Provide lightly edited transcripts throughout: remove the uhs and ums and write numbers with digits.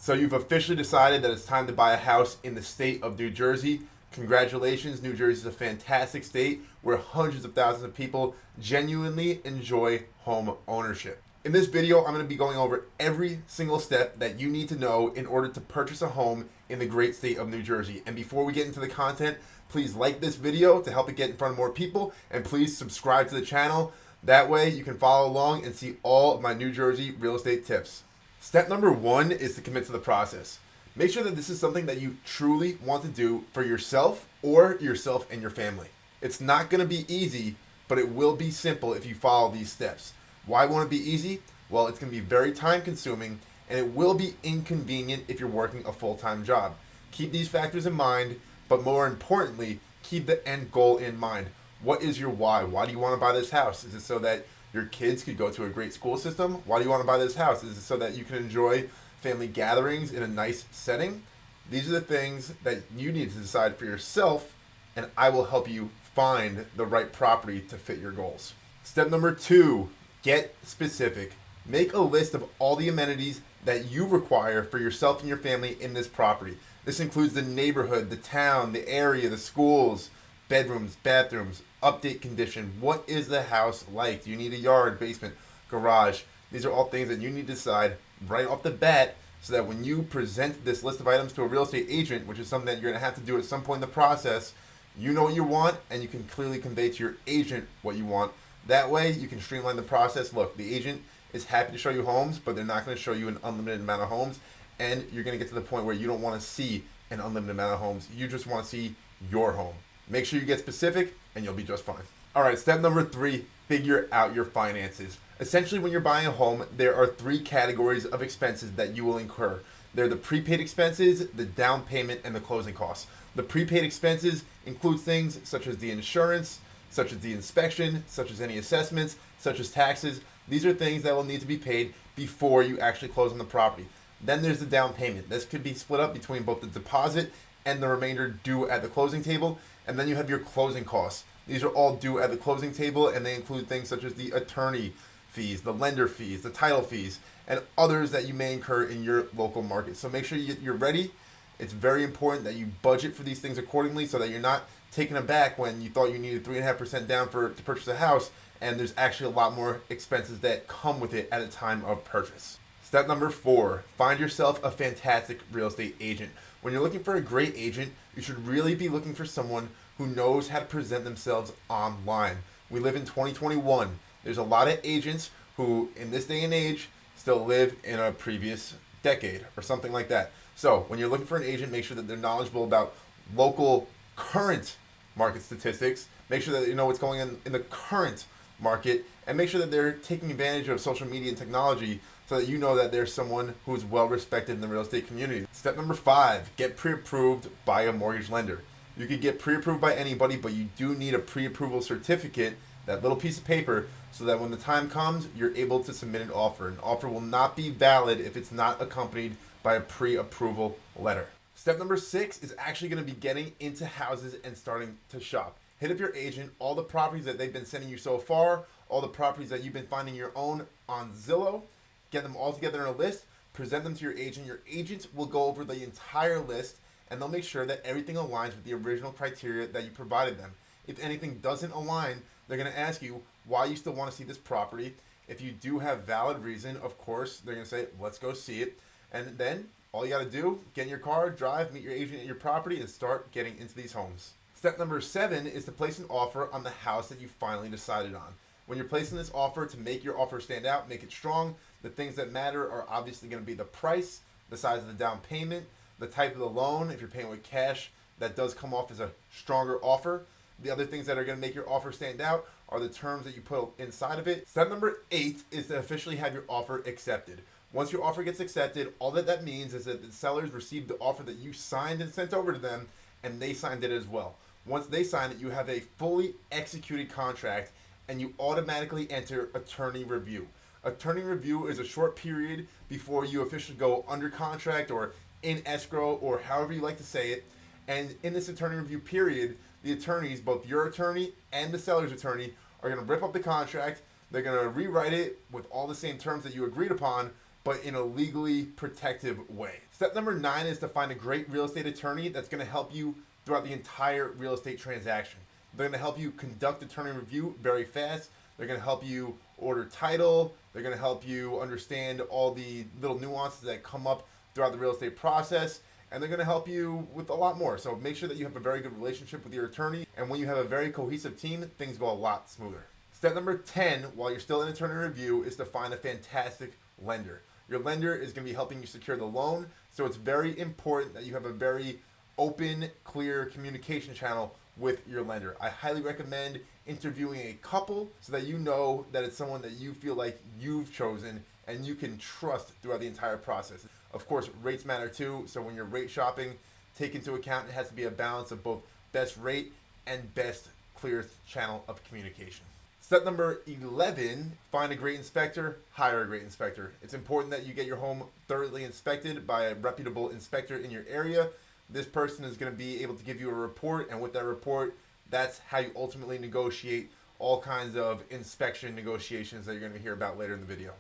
So you've officially decided that it's time to buy a house in the state of New Jersey. Congratulations, New Jersey is a fantastic state where hundreds of thousands of people genuinely enjoy home ownership. In this video, I'm going to be going over every single step that you need to know in order to purchase a home in the great state of New Jersey. And before we get into the content, please like this video to help it get in front of more people, and please subscribe to the channel. That way you can follow along and see all of my New Jersey real estate tips. Step number one is to commit to the process. Make sure that this is something that you truly want to do for yourself or yourself and your family. It's not going to be easy, but it will be simple if you follow these steps. Why won't it be easy? Well, it's going to be very time consuming, and it will be inconvenient if you're working a full-time job. Keep these factors in mind, but more importantly, keep the end goal in mind. What is your why? Why do you want to buy this house? Is it so that your kids could go to a great school system? Why do you want to buy this house? Is it so that you can enjoy family gatherings in a nice setting? These are the things that you need to decide for yourself, and I will help you find the right property to fit your goals. Step number two, get specific. Make a list of all the amenities that you require for yourself and your family in this property. This includes the neighborhood, the town, the area, the schools, bedrooms, bathrooms, update condition. What is the house like? Do you need a yard, basement, garage? These are all things that you need to decide right off the bat, so that when you present this list of items to a real estate agent, which is something that you're going to have to do at some point in the process, you know what you want and you can clearly convey to your agent what you want. That way you can streamline the process. Look, the agent is happy to show you homes, but they're not going to show you an unlimited amount of homes, and you're going to get to the point where you don't want to see an unlimited amount of homes. You just want to see your home. Make sure you get specific and you'll be just fine. All right, step number three, figure out your finances. Essentially, when you're buying a home, there are three categories of expenses that you will incur. They're the prepaid expenses, the down payment, and the closing costs. The prepaid expenses include things such as the insurance, such as the inspection, such as any assessments, such as taxes. These are things that will need to be paid before you actually close on the property. Then there's the down payment. This could be split up between both the deposit and the remainder due at the closing table. And then you have your closing costs. These are all due at the closing table, and they include things such as the attorney fees, the lender fees, the title fees, and others that you may incur in your local market. So make sure you're ready. It's very important that you budget for these things accordingly, so that you're not taken aback when you thought you needed 3.5% down to purchase a house, and there's actually a lot more expenses that come with it at a time of purchase. Step number four, find yourself a fantastic real estate agent. When you're looking for a great agent, you should really be looking for someone who knows how to present themselves online. We live in 2021. There's a lot of agents who, in this day and age, still live in a previous decade or something like that. So when you're looking for an agent, make sure that they're knowledgeable about local current market statistics. Make sure that you know what's going on in the current market, and make sure that they're taking advantage of social media and technology, so that you know that there's someone who's well respected in the real estate community. Step number five, get pre-approved by a mortgage lender. You could get pre-approved by anybody, but you do need a pre-approval certificate, that little piece of paper, so that when the time comes, you're able to submit an offer. An offer will not be valid if it's not accompanied by a pre-approval letter. Step number six is actually going to be getting into houses and starting to shop. Hit up your agent, all the properties that they've been sending you so far, all the properties that you've been finding your own on Zillow, get them all together in a list, present them to your agent. Your agent will go over the entire list, and they'll make sure that everything aligns with the original criteria that you provided them. If anything doesn't align, they're going to ask you why you still want to see this property. If you do have valid reason, of course, they're going to say, let's go see it. And then all you got to do, get in your car, drive, meet your agent at your property, and start getting into these homes. Step number seven is to place an offer on the house that you finally decided on. When you're placing this offer, to make your offer stand out, make it strong, the things that matter are obviously going to be the price, the size of the down payment, the type of the loan. If you're paying with cash, that does come off as a stronger offer. The other things that are going to make your offer stand out are the terms that you put inside of it. Step number 8 is to officially have your offer accepted. Once your offer gets accepted, all that means is that the sellers received the offer that you signed and sent over to them, and they signed it as well. Once they sign it, you have a fully executed contract, and you automatically enter attorney review. Attorney review is a short period before you officially go under contract or in escrow, or however you like to say it. And in this attorney review period, the attorneys, both your attorney and the seller's attorney, are going to rip up the contract. They're going to rewrite it with all the same terms that you agreed upon, but in a legally protective way. Step number 9 is to find a great real estate attorney that's going to help you throughout the entire real estate transaction. They're going to help you conduct attorney review very fast. They're going to help you order title. They're going to help you understand all the little nuances that come up throughout the real estate process. And they're going to help you with a lot more. So make sure that you have a very good relationship with your attorney. And when you have a very cohesive team, things go a lot smoother. Step number 10, while you're still in attorney review, is to find a fantastic lender. Your lender is going to be helping you secure the loan. So it's very important that you have a very open, clear communication channel with your lender. I highly recommend interviewing a couple so that you know that it's someone that you feel like you've chosen and you can trust throughout the entire process. Of course, rates matter too, so when you're rate shopping, take into account it has to be a balance of both best rate and best, clearest channel of communication. Step number 11, find a great inspector, hire a great inspector. It's important that you get your home thoroughly inspected by a reputable inspector in your area. This person is going to be able to give you a report, and with that report, that's how you ultimately negotiate all kinds of inspection negotiations that you're going to hear about later in the video.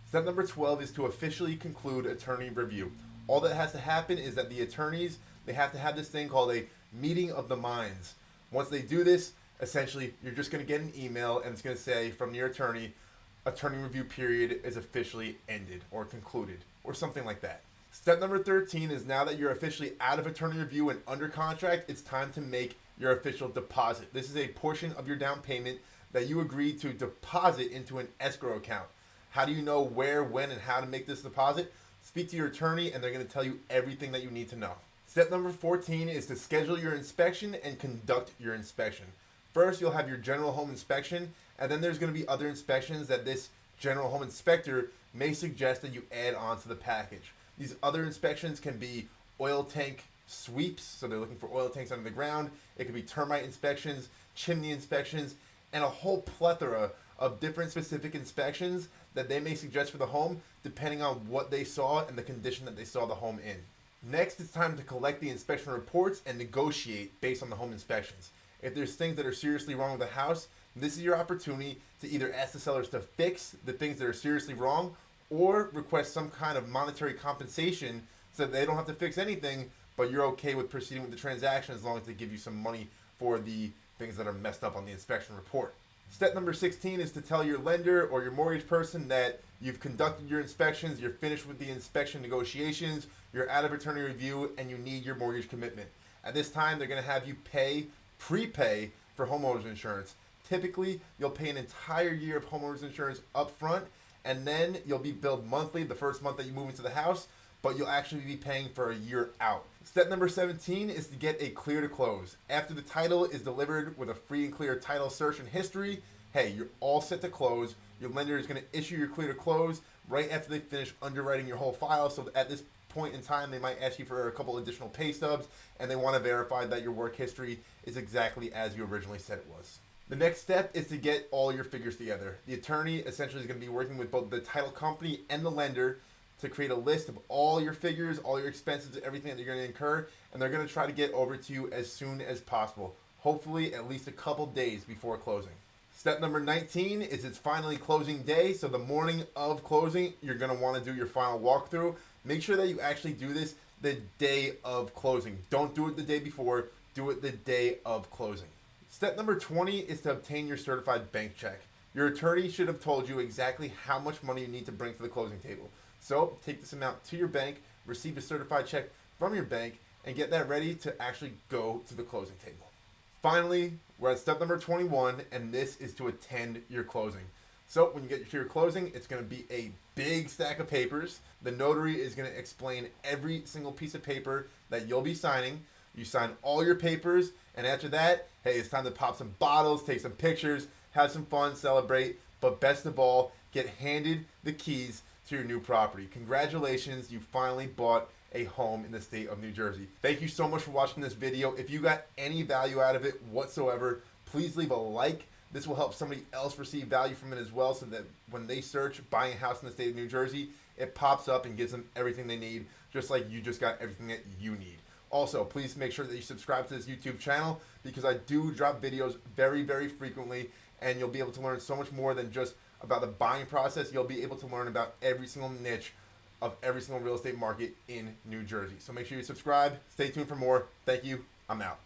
Step number 12 is to officially conclude attorney review. All that has to happen is that the attorneys, they have to have this thing called a meeting of the minds. Once they do this, essentially, you're just going to get an email and it's going to say from your attorney review period is officially ended or concluded or something like that. Step number 13 is now that you're officially out of attorney review and under contract, it's time to make your official deposit. This is a portion of your down payment that you agreed to deposit into an escrow account. How do you know where, when, and how to make this deposit? Speak to your attorney and they're going to tell you everything that you need to know. Step number 14 is to schedule your inspection and conduct your inspection. First, you'll have your general home inspection, and then there's going to be other inspections that this general home inspector may suggest that you add on to the package. These other inspections can be oil tank sweeps, so they're looking for oil tanks under the ground. It could be termite inspections, chimney inspections, and a whole plethora of different specific inspections that they may suggest for the home depending on what they saw and the condition that they saw the home in. Next, it's time to collect the inspection reports and negotiate based on the home inspections. If there's things that are seriously wrong with the house, this is your opportunity to either ask the sellers to fix the things that are seriously wrong or request some kind of monetary compensation so that they don't have to fix anything, but you're okay with proceeding with the transaction as long as they give you some money for the things that are messed up on the inspection report. Step number 16 is to tell your lender or your mortgage person that you've conducted your inspections, you're finished with the inspection negotiations, you're out of attorney review, and you need your mortgage commitment. At this time, they're going to have you prepay for homeowners insurance. Typically, you'll pay an entire year of homeowners insurance up front, and then you'll be billed monthly the first month that you move into the house, but you'll actually be paying for a year out. Step number 17 is to get a clear to close. After the title is delivered with a free and clear title search and history, hey, you're all set to close. Your lender is going to issue your clear to close right after they finish underwriting your whole file. So at this point in time, they might ask you for a couple additional pay stubs, and they want to verify that your work history is exactly as you originally said it was. The next step is to get all your figures together. The attorney essentially is going to be working with both the title company and the lender to create a list of all your figures, all your expenses, everything that you're going to incur, and they're going to try to get over to you as soon as possible, hopefully at least a couple days before closing. Step number 19 is it's finally closing day, so the morning of closing, you're going to want to do your final walkthrough. Make sure that you actually do this the day of closing. Don't do it the day before, do it the day of closing. Step number 20 is to obtain your certified bank check. Your attorney should have told you exactly how much money you need to bring to the closing table. So take this amount to your bank, receive a certified check from your bank, and get that ready to actually go to the closing table. Finally, we're at step number 21, and this is to attend your closing. So when you get to your closing, it's going to be a big stack of papers. The notary is going to explain every single piece of paper that you'll be signing. You sign all your papers, and after that, hey, it's time to pop some bottles, take some pictures, have some fun, celebrate, but best of all, get handed the keys to your new property. Congratulations, you finally bought a home in the state of New Jersey. Thank you so much for watching this video. If you got any value out of it whatsoever, please leave a like. This will help somebody else receive value from it as well, so that when they search buying a house in the state of New Jersey, it pops up and gives them everything they need, just like you just got everything that you need. Also, please make sure that you subscribe to this YouTube channel because I do drop videos very, very frequently, and you'll be able to learn so much more than just about the buying process, you'll be able to learn about every single niche of every single real estate market in New Jersey. So make sure you subscribe. Stay tuned for more. Thank you. I'm out.